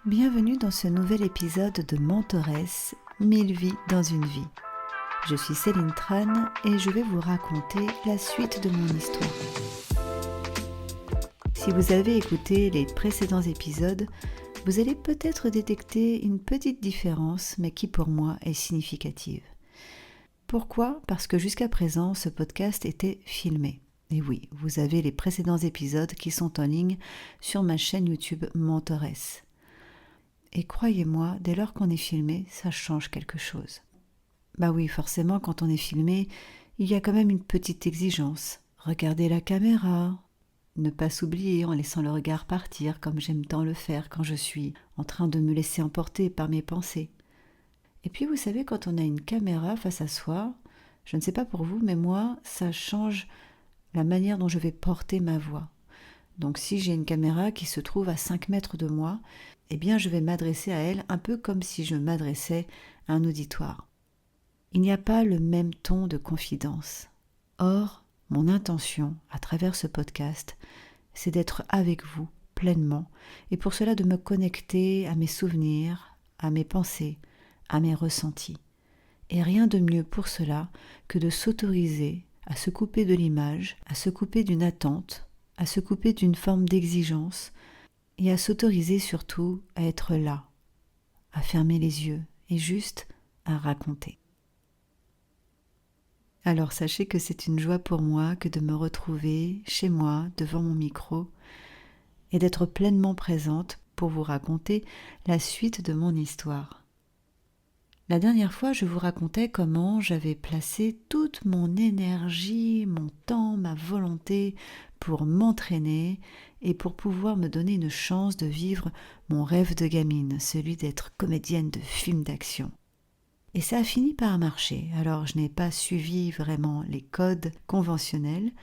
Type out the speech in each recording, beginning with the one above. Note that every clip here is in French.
Bienvenue dans ce nouvel épisode de Mentoresse, 1000 vies dans une vie. Je suis Céline Tran et je vais vous raconter la suite de mon histoire. Si vous avez écouté les précédents épisodes, vous allez peut-être détecter une petite différence, mais qui pour moi est significative. Pourquoi ? Parce que jusqu'à présent, ce podcast était filmé. Et oui, vous avez les précédents épisodes qui sont en ligne sur ma chaîne YouTube Mentoresse. Et croyez-moi, dès lors qu'on est filmé, ça change quelque chose. Bah oui, forcément, quand on est filmé, il y a quand même une petite exigence. Regarder la caméra, ne pas s'oublier en laissant le regard partir comme j'aime tant le faire quand je suis en train de me laisser emporter par mes pensées. Et puis vous savez, quand on a une caméra face à soi, je ne sais pas pour vous, mais moi, ça change la manière dont je vais porter ma voix. Donc si j'ai une caméra qui se trouve à 5 mètres de moi, eh bien je vais m'adresser à elle un peu comme si je m'adressais à un auditoire. Il n'y a pas le même ton de confidence. Or, mon intention, à travers ce podcast, c'est d'être avec vous pleinement, et pour cela de me connecter à mes souvenirs, à mes pensées, à mes ressentis. Et rien de mieux pour cela que de s'autoriser à se couper de l'image, à se couper d'une attente, à se couper d'une forme d'exigence et à s'autoriser surtout à être là, à fermer les yeux et juste à raconter. Alors sachez que c'est une joie pour moi que de me retrouver chez moi devant mon micro et d'être pleinement présente pour vous raconter la suite de mon histoire. La dernière fois, je vous racontais comment j'avais placé toute mon énergie, mon temps, ma volonté pour m'entraîner et pour pouvoir me donner une chance de vivre mon rêve de gamine, celui d'être comédienne de film d'action. Et ça a fini par marcher. Alors, je n'ai pas suivi vraiment les codes conventionnels,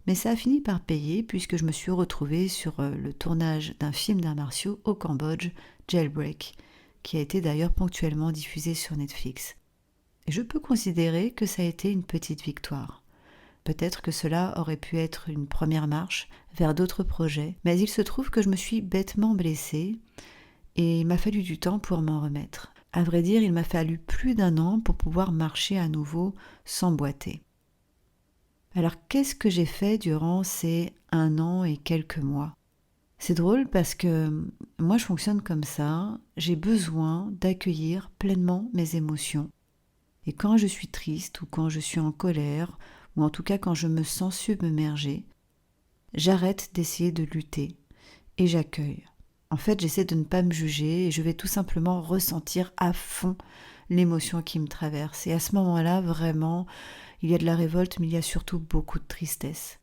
mais ça a fini par payer puisque je me suis retrouvée sur le tournage d'un film d'arts martiaux au Cambodge, Jailbreak, qui a été d'ailleurs ponctuellement diffusé sur Netflix. Et je peux considérer que ça a été une petite victoire. Peut-être que cela aurait pu être une première marche vers d'autres projets, mais il se trouve que je me suis bêtement blessée et il m'a fallu du temps pour m'en remettre. À vrai dire, il m'a fallu plus d'1 an pour pouvoir marcher à nouveau sans boiter. Alors qu'est-ce que j'ai fait durant ces 1 an et quelques mois ? C'est drôle parce que moi je fonctionne comme ça, j'ai besoin d'accueillir pleinement mes émotions. Et quand je suis triste ou quand je suis en colère, ou en tout cas quand je me sens submergée, j'arrête d'essayer de lutter et j'accueille. En fait, j'essaie de ne pas me juger et je vais tout simplement ressentir à fond l'émotion qui me traverse. Et à ce moment-là, vraiment, il y a de la révolte, mais il y a surtout beaucoup de tristesse.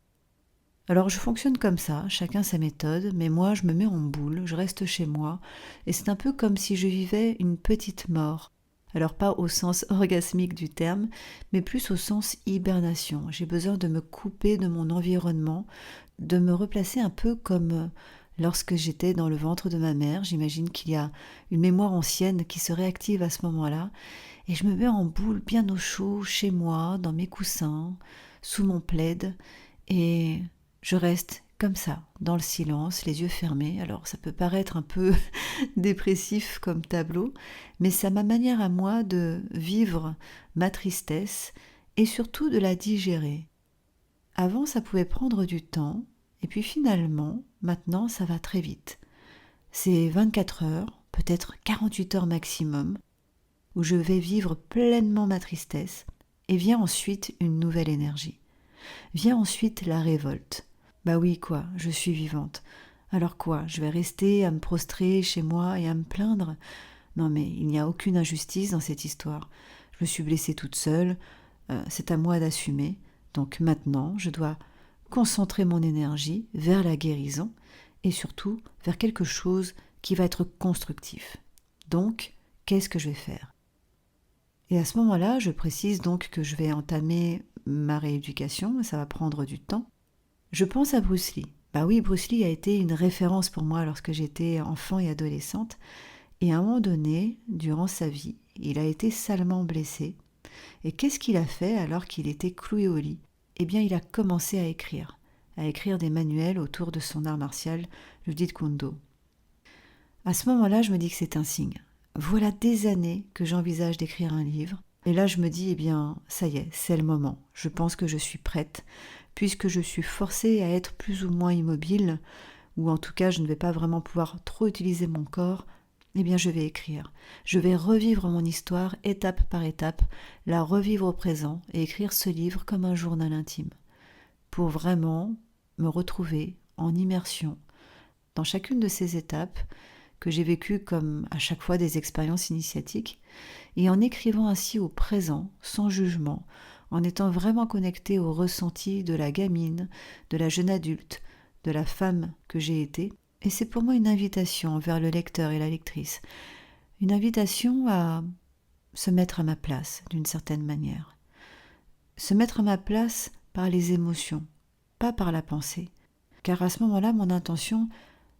Alors je fonctionne comme ça, chacun sa méthode, mais moi je me mets en boule, je reste chez moi, et c'est un peu comme si je vivais une petite mort. Alors pas au sens orgasmique du terme, mais plus au sens hibernation. J'ai besoin de me couper de mon environnement, de me replacer un peu comme lorsque j'étais dans le ventre de ma mère. J'imagine qu'il y a une mémoire ancienne qui se réactive à ce moment-là, et je me mets en boule bien au chaud, chez moi, dans mes coussins, sous mon plaid, et je reste comme ça, dans le silence, les yeux fermés. Alors ça peut paraître un peu dépressif comme tableau, mais c'est ma manière à moi de vivre ma tristesse et surtout de la digérer. Avant, ça pouvait prendre du temps, et puis finalement, maintenant, ça va très vite. C'est 24 heures, peut-être 48 heures maximum, où je vais vivre pleinement ma tristesse, et vient ensuite une nouvelle énergie. Vient ensuite la révolte. Bah oui, quoi, je suis vivante. Alors quoi, je vais rester à me prostrer chez moi et à me plaindre ? Non mais il n'y a aucune injustice dans cette histoire. Je me suis blessée toute seule, c'est à moi d'assumer. Donc maintenant, je dois concentrer mon énergie vers la guérison et surtout vers quelque chose qui va être constructif. Donc, qu'est-ce que je vais faire ? Et à ce moment-là, je précise donc que je vais entamer ma rééducation, ça va prendre du temps. Je pense à Bruce Lee. Bah oui, Bruce Lee a été une référence pour moi lorsque j'étais enfant et adolescente. Et à un moment donné, durant sa vie, il a été salement blessé. Et qu'est-ce qu'il a fait alors qu'il était cloué au lit ? Eh bien, il a commencé à écrire des manuels autour de son art martial, le Jeet Kune Do. À ce moment-là, je me dis que c'est un signe. Voilà des années que j'envisage d'écrire un livre. Et là, je me dis, eh bien, ça y est, c'est le moment. Je pense que je suis prête, puisque je suis forcée à être plus ou moins immobile, ou en tout cas, je ne vais pas vraiment pouvoir trop utiliser mon corps. Eh bien, je vais écrire. Je vais revivre mon histoire étape par étape, la revivre au présent et écrire ce livre comme un journal intime, pour vraiment me retrouver en immersion dans chacune de ces étapes que j'ai vécues comme à chaque fois des expériences initiatiques, et en écrivant ainsi au présent, sans jugement, en étant vraiment connecté au ressenti de la gamine, de la jeune adulte, de la femme que j'ai été. Et c'est pour moi une invitation envers le lecteur et la lectrice, une invitation à se mettre à ma place d'une certaine manière. Se mettre à ma place par les émotions, pas par la pensée. Car à ce moment-là, mon intention,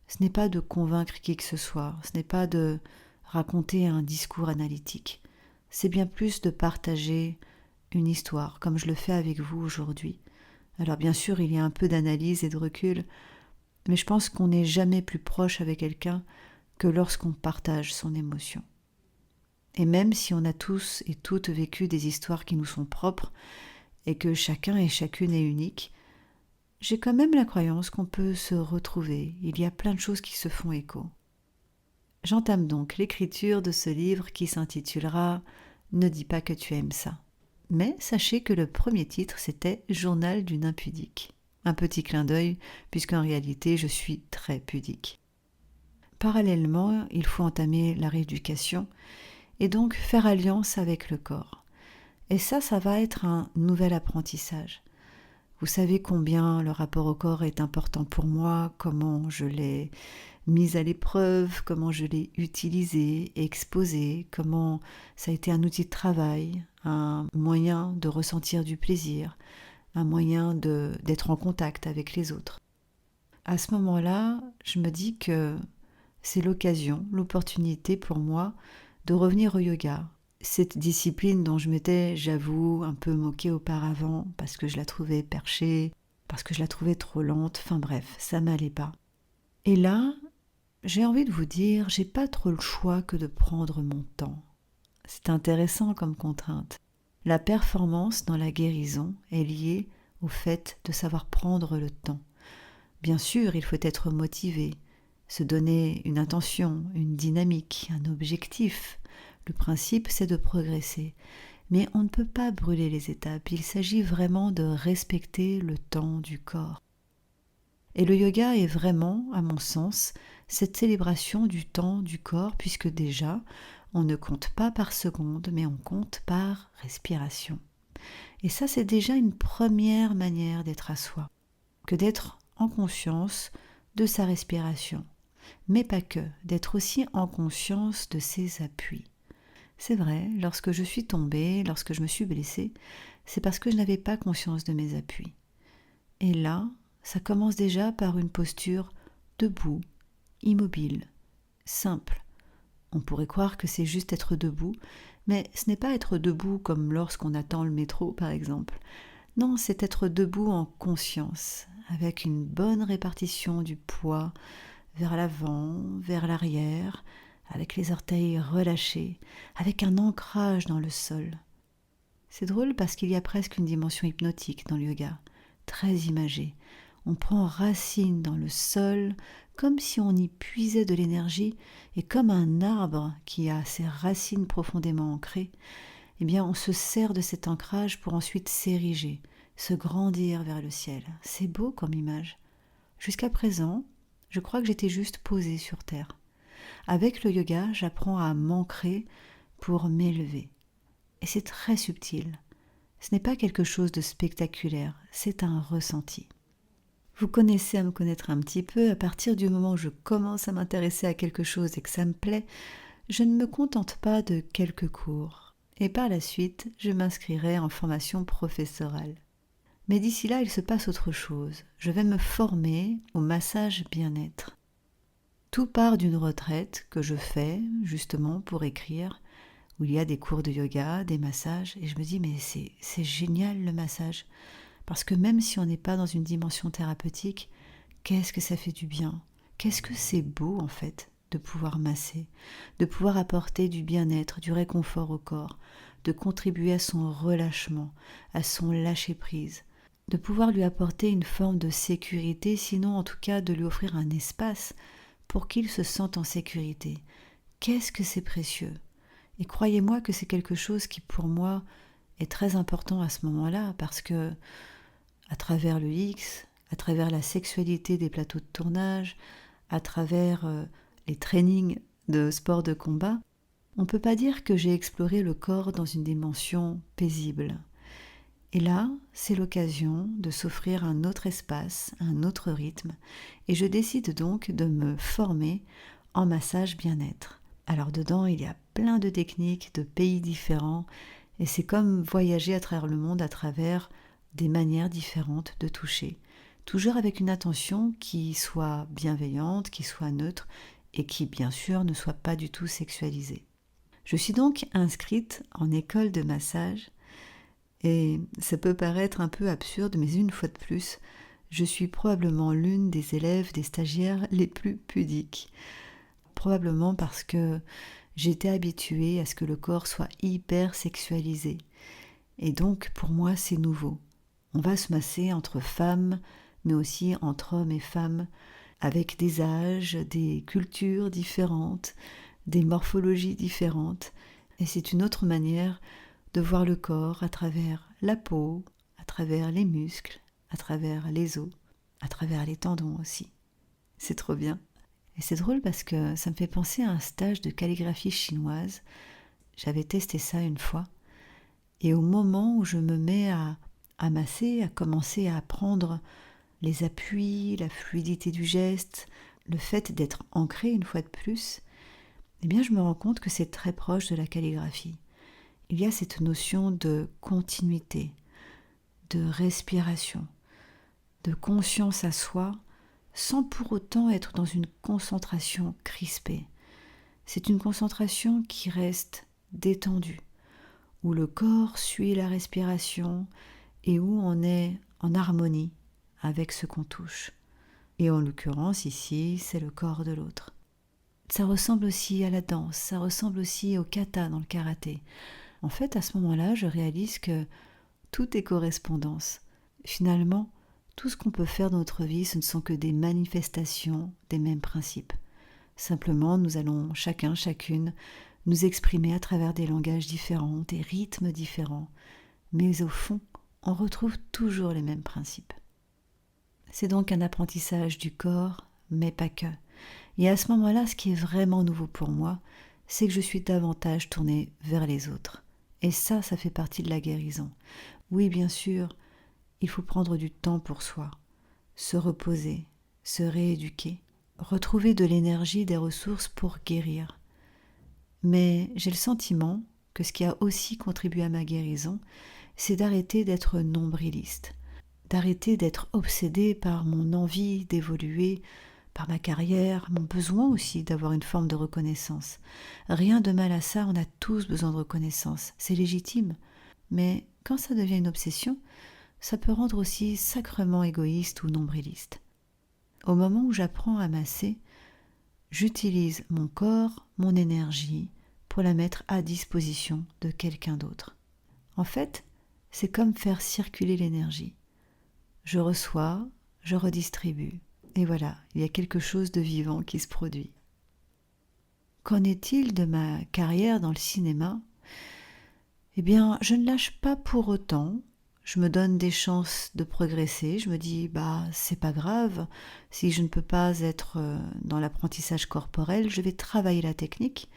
ce n'est pas de convaincre qui que ce soit, ce n'est pas de raconter un discours analytique. C'est bien plus de partager une histoire, comme je le fais avec vous aujourd'hui. Alors bien sûr, il y a un peu d'analyse et de recul, mais je pense qu'on n'est jamais plus proche avec quelqu'un que lorsqu'on partage son émotion. Et même si on a tous et toutes vécu des histoires qui nous sont propres, et que chacun et chacune est unique, j'ai quand même la croyance qu'on peut se retrouver. Il y a plein de choses qui se font écho. J'entame donc l'écriture de ce livre qui s'intitulera « Ne dis pas que tu aimes ça ». Mais sachez que le premier titre, c'était « Journal d'une impudique ». Un petit clin d'œil, puisqu'en réalité, je suis très pudique. Parallèlement, il faut entamer la rééducation et donc faire alliance avec le corps. Et ça va être un nouvel apprentissage. Vous savez combien le rapport au corps est important pour moi, comment je l'ai mis à l'épreuve, comment je l'ai utilisé, exposé, comment ça a été un outil de travail, un moyen de ressentir du plaisir, un moyen d'être en contact avec les autres. À ce moment-là, je me dis que c'est l'occasion, l'opportunité pour moi de revenir au yoga. Cette discipline dont je m'étais, j'avoue, un peu moquée auparavant parce que je la trouvais perchée, parce que je la trouvais trop lente, enfin bref, ça m'allait pas. Et là, j'ai envie de vous dire, j'ai pas trop le choix que de prendre mon temps. C'est intéressant comme contrainte. La performance dans la guérison est liée au fait de savoir prendre le temps. Bien sûr, il faut être motivé, se donner une intention, une dynamique, un objectif. Le principe, c'est de progresser. Mais on ne peut pas brûler les étapes, il s'agit vraiment de respecter le temps du corps. Et le yoga est vraiment, à mon sens, cette célébration du temps du corps, puisque déjà, on ne compte pas par seconde, mais on compte par respiration. Et ça, c'est déjà une première manière d'être à soi, que d'être en conscience de sa respiration, mais pas que, d'être aussi en conscience de ses appuis. C'est vrai, lorsque je suis tombée, lorsque je me suis blessée, c'est parce que je n'avais pas conscience de mes appuis. Et là, ça commence déjà par une posture debout, immobile, simple. On pourrait croire que c'est juste être debout, mais ce n'est pas être debout comme lorsqu'on attend le métro, par exemple. Non, c'est être debout en conscience, avec une bonne répartition du poids vers l'avant, vers l'arrière, avec les orteils relâchés, avec un ancrage dans le sol. C'est drôle parce qu'il y a presque une dimension hypnotique dans le yoga, très imagée. On prend racine dans le sol comme si on y puisait de l'énergie et comme un arbre qui a ses racines profondément ancrées, eh bien on se sert de cet ancrage pour ensuite s'ériger, se grandir vers le ciel. C'est beau comme image. Jusqu'à présent, je crois que j'étais juste posée sur terre. Avec le yoga, j'apprends à m'ancrer pour m'élever. Et c'est très subtil. Ce n'est pas quelque chose de spectaculaire, c'est un ressenti. Vous commencez à me connaître un petit peu, à partir du moment où je commence à m'intéresser à quelque chose et que ça me plaît, je ne me contente pas de quelques cours. Et par la suite, je m'inscrirai en formation professorale. Mais d'ici là, il se passe autre chose. Je vais me former au massage bien-être. Tout part d'une retraite que je fais justement pour écrire, où il y a des cours de yoga, des massages, et je me dis mais c'est génial le massage, parce que même si on n'est pas dans une dimension thérapeutique, qu'est-ce que ça fait du bien, qu'est-ce que c'est beau en fait de pouvoir masser, de pouvoir apporter du bien-être, du réconfort au corps, de contribuer à son relâchement, à son lâcher-prise, de pouvoir lui apporter une forme de sécurité, sinon en tout cas de lui offrir un espace pour qu'il se sente en sécurité. Qu'est-ce que c'est précieux! Et croyez-moi que c'est quelque chose qui pour moi est très important à ce moment-là, parce que à travers le X, à travers la sexualité des plateaux de tournage, à travers les trainings de sport de combat, on ne peut pas dire que j'ai exploré le corps dans une dimension paisible. Et là, c'est l'occasion de s'offrir un autre espace, un autre rythme, et je décide donc de me former en massage bien-être. Alors dedans, il y a plein de techniques, de pays différents, et c'est comme voyager à travers le monde à travers des manières différentes de toucher, toujours avec une intention qui soit bienveillante, qui soit neutre, et qui bien sûr ne soit pas du tout sexualisée. Je suis donc inscrite en école de massage, et ça peut paraître un peu absurde, mais une fois de plus, je suis probablement l'une des élèves, des stagiaires les plus pudiques. Probablement parce que j'étais habituée à ce que le corps soit hyper sexualisé. Et donc, pour moi, c'est nouveau. On va se masser entre femmes, mais aussi entre hommes et femmes, avec des âges, des cultures différentes, des morphologies différentes. Et c'est une autre manière de voir le corps à travers la peau, à travers les muscles, à travers les os, à travers les tendons aussi. C'est trop bien. Et c'est drôle parce que ça me fait penser à un stage de calligraphie chinoise. J'avais testé ça une fois. Et au moment où je me mets à masser, à commencer à apprendre les appuis, la fluidité du geste, le fait d'être ancré une fois de plus, eh bien je me rends compte que c'est très proche de la calligraphie. Il y a cette notion de continuité, de respiration, de conscience à soi, sans pour autant être dans une concentration crispée. C'est une concentration qui reste détendue, où le corps suit la respiration et où on est en harmonie avec ce qu'on touche. Et en l'occurrence, ici, c'est le corps de l'autre. Ça ressemble aussi à la danse, ça ressemble aussi au kata dans le karaté. En fait, à ce moment-là, je réalise que tout est correspondance. Finalement, tout ce qu'on peut faire dans notre vie, ce ne sont que des manifestations des mêmes principes. Simplement, nous allons chacun, chacune, nous exprimer à travers des langages différents, des rythmes différents. Mais au fond, on retrouve toujours les mêmes principes. C'est donc un apprentissage du corps, mais pas que. Et à ce moment-là, ce qui est vraiment nouveau pour moi, c'est que je suis davantage tournée vers les autres. Et ça fait partie de la guérison. Oui, bien sûr, il faut prendre du temps pour soi, se reposer, se rééduquer, retrouver de l'énergie, des ressources pour guérir. Mais j'ai le sentiment que ce qui a aussi contribué à ma guérison, c'est d'arrêter d'être nombriliste, d'arrêter d'être obsédée par mon envie d'évoluer, par ma carrière, mon besoin aussi d'avoir une forme de reconnaissance. Rien de mal à ça, on a tous besoin de reconnaissance, c'est légitime. Mais quand ça devient une obsession, ça peut rendre aussi sacrement égoïste ou nombriliste. Au moment où j'apprends à masser, j'utilise mon corps, mon énergie, pour la mettre à disposition de quelqu'un d'autre. En fait, c'est comme faire circuler l'énergie. Je reçois, je redistribue. Et voilà, il y a quelque chose de vivant qui se produit. Qu'en est-il de ma carrière dans le cinéma ? Eh bien, je ne lâche pas pour autant. Je me donne des chances de progresser. Je me dis, c'est pas grave. Si je ne peux pas être dans l'apprentissage corporel, je vais travailler la technique.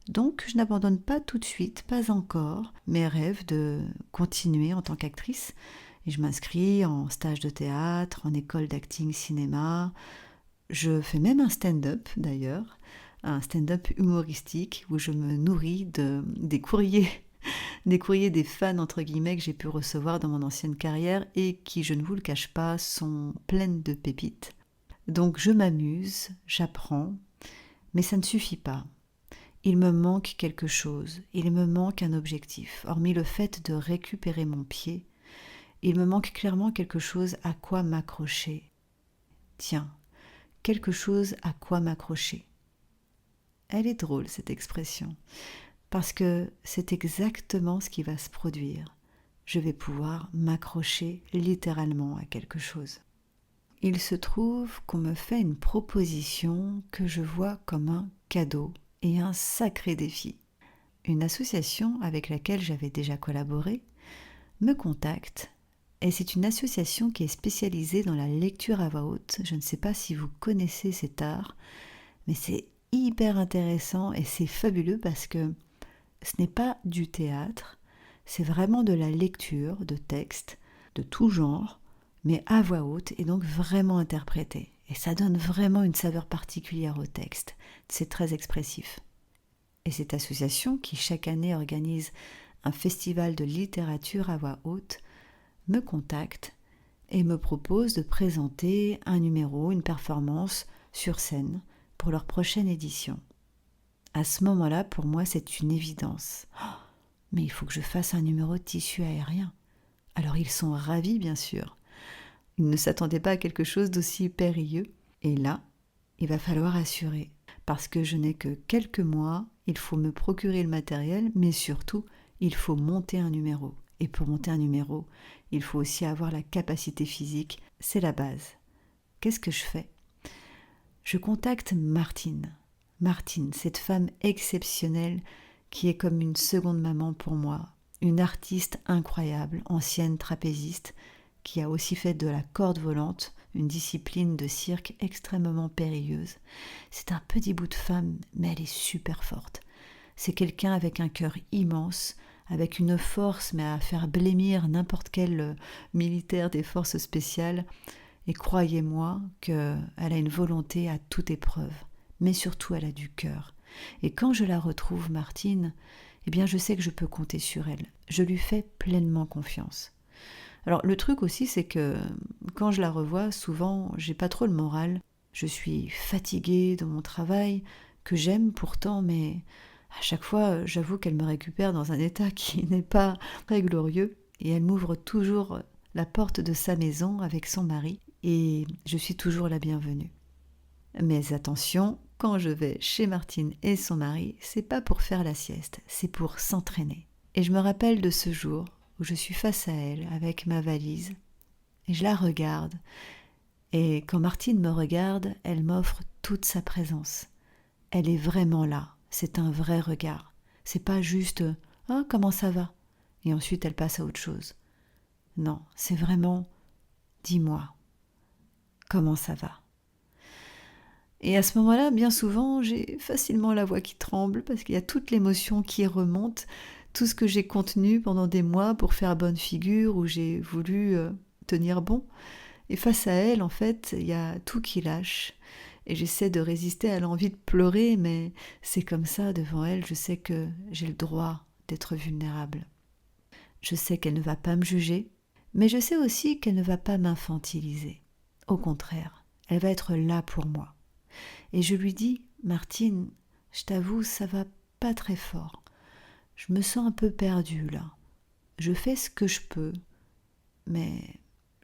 Donc, je n'abandonne pas tout de suite, pas encore, mes rêves de continuer en tant qu'actrice. Et je m'inscris en stage de théâtre, en école d'acting cinéma. Je fais même un stand-up d'ailleurs, un stand-up humoristique où je me nourris des courriers des fans entre guillemets que j'ai pu recevoir dans mon ancienne carrière et qui, je ne vous le cache pas, sont pleines de pépites. Donc je m'amuse, j'apprends, mais ça ne suffit pas. Il me manque quelque chose, il me manque un objectif. Hormis le fait de récupérer mon pied, il me manque clairement quelque chose à quoi m'accrocher. Tiens, quelque chose à quoi m'accrocher. Elle est drôle cette expression, parce que c'est exactement ce qui va se produire. Je vais pouvoir m'accrocher littéralement à quelque chose. Il se trouve qu'on me fait une proposition que je vois comme un cadeau et un sacré défi. Une association avec laquelle j'avais déjà collaboré me contacte et c'est une association qui est spécialisée dans la lecture à voix haute. Je ne sais pas si vous connaissez cet art, mais c'est hyper intéressant et c'est fabuleux parce que ce n'est pas du théâtre, c'est vraiment de la lecture de textes de tout genre, mais à voix haute et donc vraiment interprété. Et ça donne vraiment une saveur particulière au texte. C'est très expressif. Et cette association, qui chaque année organise un festival de littérature à voix haute, me contacte et me propose de présenter un numéro, une performance sur scène pour leur prochaine édition. À ce moment-là, pour moi, c'est une évidence. Oh, mais il faut que je fasse un numéro de tissu aérien. Alors ils sont ravis, bien sûr. Ils ne s'attendaient pas à quelque chose d'aussi périlleux. Et là, il va falloir assurer. Parce que je n'ai que quelques mois, il faut me procurer le matériel, mais surtout, il faut monter un numéro. Et pour monter un numéro, il faut aussi avoir la capacité physique. C'est la base. Qu'est-ce que je fais ? Je contacte Martine. Martine, cette femme exceptionnelle qui est comme une seconde maman pour moi. Une artiste incroyable, ancienne trapéziste, qui a aussi fait de la corde volante, une discipline de cirque extrêmement périlleuse. C'est un petit bout de femme, mais elle est super forte. C'est quelqu'un avec un cœur immense, avec une force, mais à faire blêmir n'importe quel militaire des forces spéciales. Et croyez-moi qu'elle a une volonté à toute épreuve, mais surtout elle a du cœur. Et quand je la retrouve, Martine, eh bien je sais que je peux compter sur elle. Je lui fais pleinement confiance. Alors le truc aussi, c'est que quand je la revois, souvent, j'ai pas trop le moral. Je suis fatiguée de mon travail, que j'aime pourtant, mais à chaque fois, j'avoue qu'elle me récupère dans un état qui n'est pas très glorieux. Et elle m'ouvre toujours la porte de sa maison avec son mari, et je suis toujours la bienvenue. Mais attention, quand je vais chez Martine et son mari, c'est pas pour faire la sieste, c'est pour s'entraîner. Et je me rappelle de ce jour où je suis face à elle avec ma valise et je la regarde. Et quand Martine me regarde, elle m'offre toute sa présence. Elle est vraiment là, c'est un vrai regard. C'est pas juste « Ah, comment ça va ?» et ensuite elle passe à autre chose. Non, c'est vraiment « Dis-moi, comment ça va ?» Et à ce moment-là, bien souvent, j'ai facilement la voix qui tremble parce qu'il y a toute l'émotion qui remonte, tout ce que j'ai contenu pendant des mois pour faire bonne figure, où j'ai voulu tenir bon. Et face à elle, en fait, il y a tout qui lâche. Et j'essaie de résister à l'envie de pleurer, mais c'est comme ça, devant elle, je sais que j'ai le droit d'être vulnérable. Je sais qu'elle ne va pas me juger, mais je sais aussi qu'elle ne va pas m'infantiliser. Au contraire, elle va être là pour moi. Et je lui dis « Martine, je t'avoue, ça va pas très fort. Je me sens un peu perdue là. Je fais ce que je peux, mais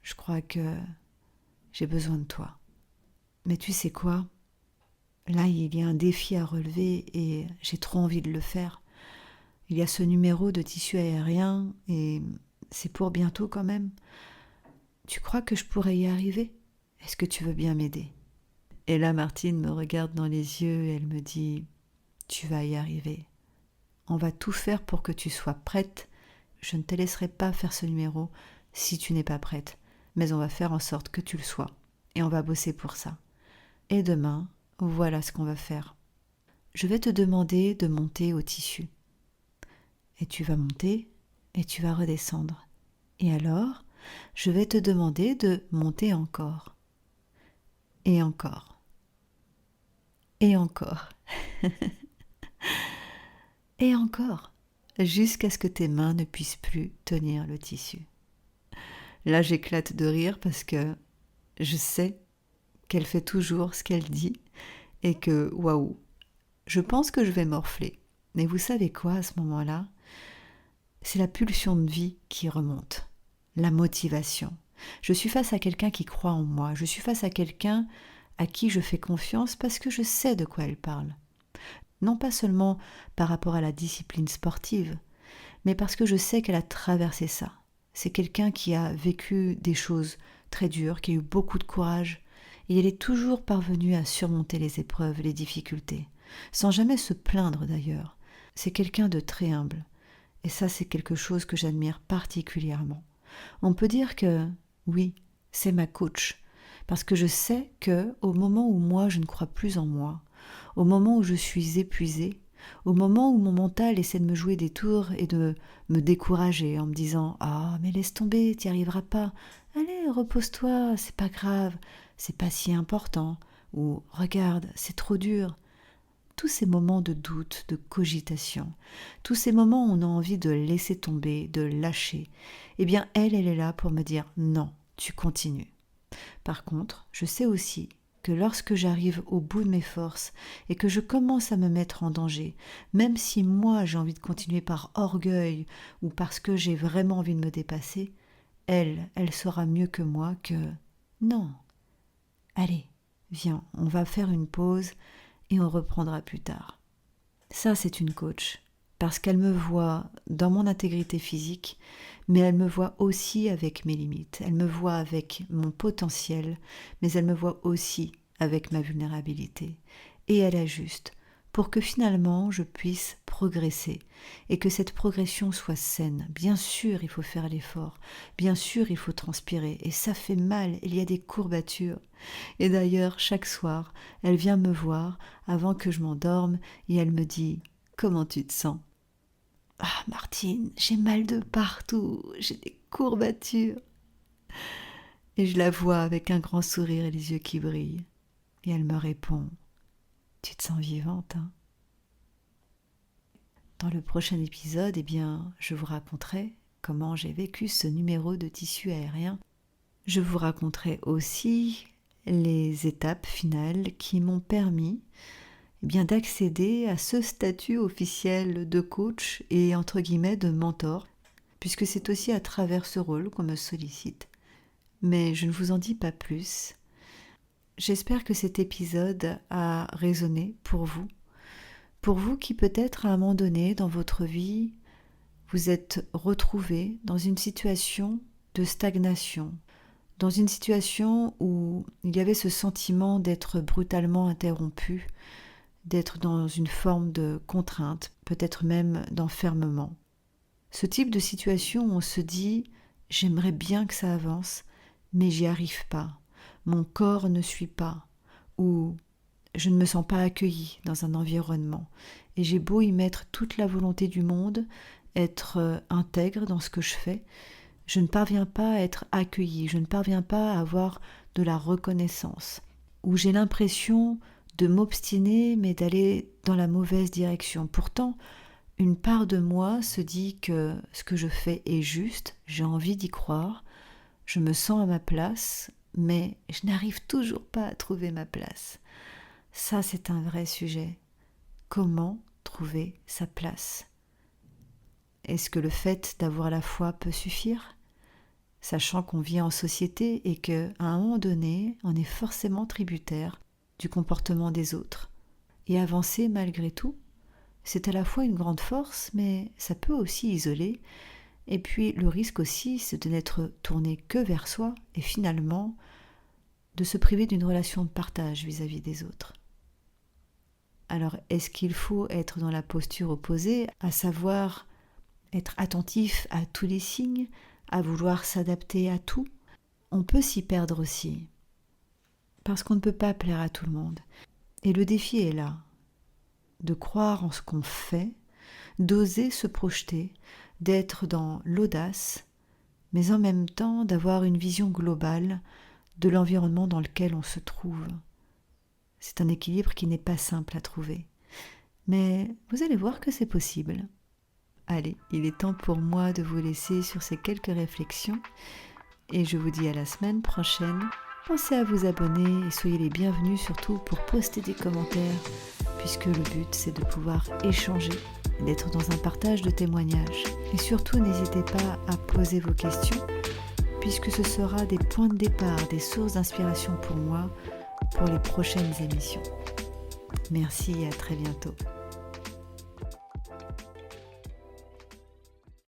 je crois que j'ai besoin de toi. Mais tu sais quoi ? Là, il y a un défi à relever et j'ai trop envie de le faire. Il y a ce numéro de tissu aérien et c'est pour bientôt quand même. Tu crois que je pourrais y arriver ? Est-ce que tu veux bien m'aider ? » Et là, Martine me regarde dans les yeux et elle me dit « Tu vas y arriver. On va tout faire pour que tu sois prête. Je ne te laisserai pas faire ce numéro si tu n'es pas prête. Mais on va faire en sorte que tu le sois. Et on va bosser pour ça. Et demain, voilà ce qu'on va faire. Je vais te demander de monter au tissu. Et tu vas monter et tu vas redescendre. Et alors, je vais te demander de monter encore. Et encore. Et encore. Et encore, jusqu'à ce que tes mains ne puissent plus tenir le tissu. Là, j'éclate de rire parce que je sais qu'elle fait toujours ce qu'elle dit et que, waouh, je pense que je vais morfler. Mais vous savez quoi, à ce moment-là ? C'est la pulsion de vie qui remonte, la motivation. Je suis face à quelqu'un qui croit en moi, je suis face à quelqu'un à qui je fais confiance parce que je sais de quoi elle parle. Non pas seulement par rapport à la discipline sportive, mais parce que je sais qu'elle a traversé ça. C'est quelqu'un qui a vécu des choses très dures, qui a eu beaucoup de courage, et elle est toujours parvenue à surmonter les épreuves, les difficultés, sans jamais se plaindre d'ailleurs. C'est quelqu'un de très humble, et ça c'est quelque chose que j'admire particulièrement. On peut dire que, oui, c'est ma coach, parce que je sais que au moment où moi je ne crois plus en moi, au moment où je suis épuisée, au moment où mon mental essaie de me jouer des tours et de me décourager en me disant « Ah, mais laisse tomber, t'y arriveras pas. Allez, repose-toi, c'est pas grave, c'est pas si important. » ou « Regarde, c'est trop dur. » Tous ces moments de doute, de cogitation, tous ces moments où on a envie de laisser tomber, de lâcher, eh bien elle est là pour me dire « Non, tu continues. » Par contre, je sais aussi que lorsque j'arrive au bout de mes forces et que je commence à me mettre en danger, même si moi j'ai envie de continuer par orgueil ou parce que j'ai vraiment envie de me dépasser, elle saura mieux que moi que non, allez, viens, on va faire une pause et on reprendra plus tard. Ça, c'est une coach, parce qu'elle me voit dans mon intégrité physique, mais elle me voit aussi avec mes limites, elle me voit avec mon potentiel, mais elle me voit aussi avec ma vulnérabilité. Et elle ajuste pour que finalement je puisse progresser et que cette progression soit saine. Bien sûr, il faut faire l'effort, bien sûr, il faut transpirer, et ça fait mal, il y a des courbatures. Et d'ailleurs, chaque soir, elle vient me voir avant que je m'endorme et elle me dit « Comment tu te sens ?» Ah, Martine, j'ai mal de partout, j'ai des courbatures. Et je la vois avec un grand sourire et les yeux qui brillent. Et elle me répond, tu te sens vivante, hein? Dans le prochain épisode, eh bien, je vous raconterai comment j'ai vécu ce numéro de tissu aérien. Je vous raconterai aussi les étapes finales qui m'ont permis bien d'accéder à ce statut officiel de coach et entre guillemets de mentor, puisque c'est aussi à travers ce rôle qu'on me sollicite. Mais je ne vous en dis pas plus. J'espère que cet épisode a résonné pour vous qui peut-être à un moment donné dans votre vie, vous êtes retrouvé dans une situation de stagnation, dans une situation où il y avait ce sentiment d'être brutalement interrompu, d'être dans une forme de contrainte, peut-être même d'enfermement. Ce type de situation où on se dit « j'aimerais bien que ça avance, mais j'y arrive pas, mon corps ne suit pas » ou « je ne me sens pas accueilli dans un environnement et j'ai beau y mettre toute la volonté du monde, être intègre dans ce que je fais, je ne parviens pas à être accueilli, je ne parviens pas à avoir de la reconnaissance, où j'ai l'impression de m'obstiner mais d'aller dans la mauvaise direction. Pourtant, une part de moi se dit que ce que je fais est juste, j'ai envie d'y croire, je me sens à ma place, mais je n'arrive toujours pas à trouver ma place. Ça, c'est un vrai sujet. Comment trouver sa place? Est-ce que le fait d'avoir la foi peut suffire? Sachant qu'on vit en société et qu'à un moment donné, on est forcément tributaire du comportement des autres. Et avancer malgré tout, c'est à la fois une grande force, mais ça peut aussi isoler. Et puis le risque aussi, c'est de n'être tourné que vers soi et finalement de se priver d'une relation de partage vis-à-vis des autres. Alors, est-ce qu'il faut être dans la posture opposée, à savoir être attentif à tous les signes, à vouloir s'adapter à tout? On peut s'y perdre aussi, parce qu'on ne peut pas plaire à tout le monde. Et le défi est là, de croire en ce qu'on fait, d'oser se projeter, d'être dans l'audace, mais en même temps d'avoir une vision globale de l'environnement dans lequel on se trouve. C'est un équilibre qui n'est pas simple à trouver. Mais vous allez voir que c'est possible. Allez, il est temps pour moi de vous laisser sur ces quelques réflexions et je vous dis à la semaine prochaine. Pensez à vous abonner et soyez les bienvenus surtout pour poster des commentaires puisque le but c'est de pouvoir échanger, d'être dans un partage de témoignages. Et surtout n'hésitez pas à poser vos questions puisque ce sera des points de départ, des sources d'inspiration pour moi pour les prochaines émissions. Merci et à très bientôt.